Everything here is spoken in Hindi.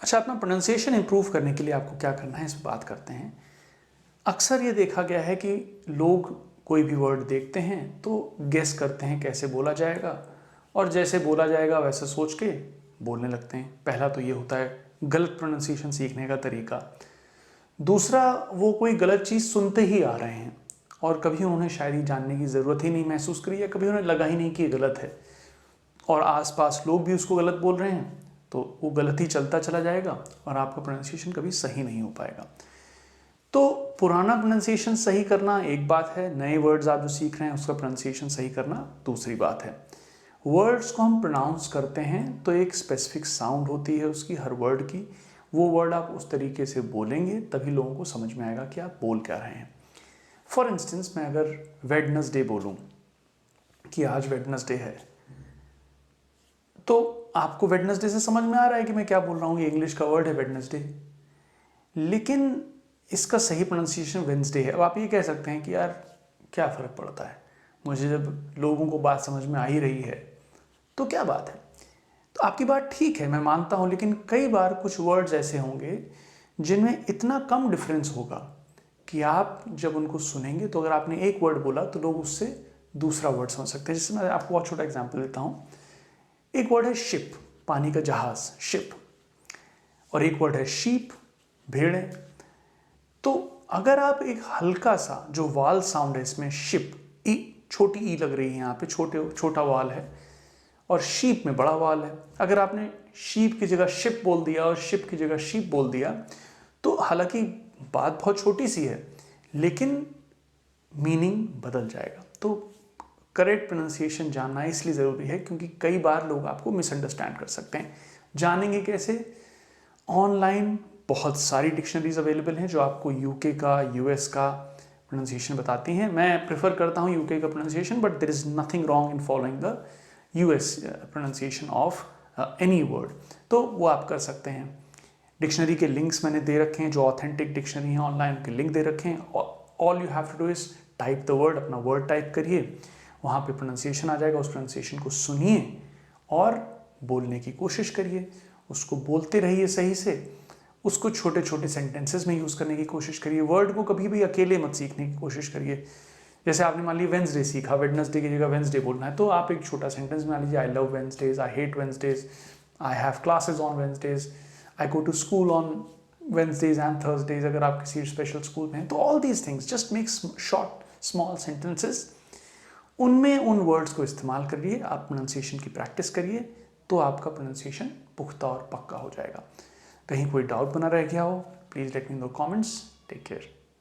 अच्छा, अपना प्रोनाउंसिएशन इंप्रूव करने के लिए आपको क्या करना है, इस पर बात करते हैं। अक्सर ये देखा गया है कि लोग कोई भी वर्ड देखते हैं तो गेस करते हैं कैसे बोला जाएगा, और जैसे बोला जाएगा वैसे सोच के बोलने लगते हैं। पहला तो ये होता है गलत प्रोनाउंसिएशन सीखने का तरीका। दूसरा, वो कोई गलत चीज़ सुनते ही आ रहे हैं और कभी उन्हें शायद ये जानने की ज़रूरत ही नहीं महसूस करी, या कभी उन्हें लगा ही नहीं कि ये गलत है, और आसपास लोग भी उसको गलत बोल रहे हैं, तो वो गलत ही चलता चला जाएगा और आपका प्रोनाउंसिएशन कभी सही नहीं हो पाएगा। तो पुराना प्रोनाउंसिएशन सही करना एक बात है, नए वर्ड्स आप जो सीख रहे हैं उसका प्रोनाउंसिएशन सही करना दूसरी बात है। वर्ड्स को हम प्रोनाउंस करते हैं तो एक स्पेसिफिक साउंड होती है उसकी, हर वर्ड की। वो वर्ड आप उस तरीके से बोलेंगे तभी लोगों को समझ में आएगा कि आप बोल क्या रहे हैं। फॉर इंस्टेंस, मैं अगर वेडनेसडे बोलूँ कि आज वेडनेसडे है, तो आपको वेडनेसडे से समझ में आ रहा है कि मैं क्या बोल रहा हूँ, ये इंग्लिश का वर्ड है वेडनेसडे, लेकिन इसका सही प्रोनाउंसिएशन वेंसडे है। अब आप ये कह सकते हैं कि यार क्या फ़र्क पड़ता है, मुझे जब लोगों को बात समझ में आ ही रही है तो क्या बात है। तो आपकी बात ठीक है, मैं मानता हूँ, लेकिन कई बार कुछ वर्ड्स ऐसे होंगे जिनमें इतना कम डिफरेंस होगा कि आप जब उनको सुनेंगे तो अगर आपने एक वर्ड बोला तो लोग उससे दूसरा वर्ड समझ सकते हैं। जैसे मैं आपको बहुत छोटा एग्जाम्पल देता हूँ। एक वर्ड है शिप, पानी का जहाज, शिप, और एक वर्ड है शीप, भेड़ है। तो अगर आप एक हल्का सा जो वाल साउंड है इसमें, शिप, ई, छोटी ई लग रही है यहाँ पे, छोटा वाल है, और शीप में बड़ा वाल है। अगर आपने शीप की जगह शिप बोल दिया और शिप की जगह शीप बोल दिया, तो हालांकि बात बहुत छोटी सी है लेकिन मीनिंग बदल जाएगा। तो करेक्ट प्रोनाउंसिएशन जानना इसलिए ज़रूरी है क्योंकि कई बार लोग आपको मिसअंडरस्टैंड कर सकते हैं। जानेंगे कैसे? ऑनलाइन बहुत सारी डिक्शनरीज अवेलेबल हैं जो आपको यूके का, यूएस का प्रोनाउंसिएशन बताती हैं। मैं प्रेफर करता हूँ यूके का pronunciation, but there is nothing wrong in following the US pronunciation of any word. तो वो आप कर सकते हैं। डिक्शनरी के लिंक्स मैंने दे रखे हैं, जो ऑथेंटिक डिक्शनरी हैं ऑनलाइन, उनके लिंक दे रखे हैं। All you have to do is type the word, अपना वर्ड टाइप करिए, वहाँ पे प्रोनाउंसिएशन आ जाएगा। उस प्रोनाउंसिएशन को सुनिए और बोलने की कोशिश करिए, उसको बोलते रहिए सही से, उसको छोटे छोटे सेंटेंसेस में यूज़ करने की कोशिश करिए। वर्ड को कभी भी अकेले मत सीखने की कोशिश करिए। जैसे आपने मान ली वेंसडे सीखा, वेडनेसडे की जगह वेंसडे बोलना है, तो आप एक छोटा सेंटेंस मान लीजिए, I love Wednesdays, I hate Wednesdays, I have classes on Wednesdays, I go to school on Wednesdays and Thursdays, अगर आप किसी स्पेशल स्कूल में हैं। तो all these things just make short small sentences, उनमें उन वर्ड्स को इस्तेमाल करिए, आप प्रोनाउंसिएशन की प्रैक्टिस करिए, तो आपका प्रोनाउंसिएशन पुख्ता और पक्का हो जाएगा। कहीं कोई डाउट बना रह गया हो, please let me know comments. Take care.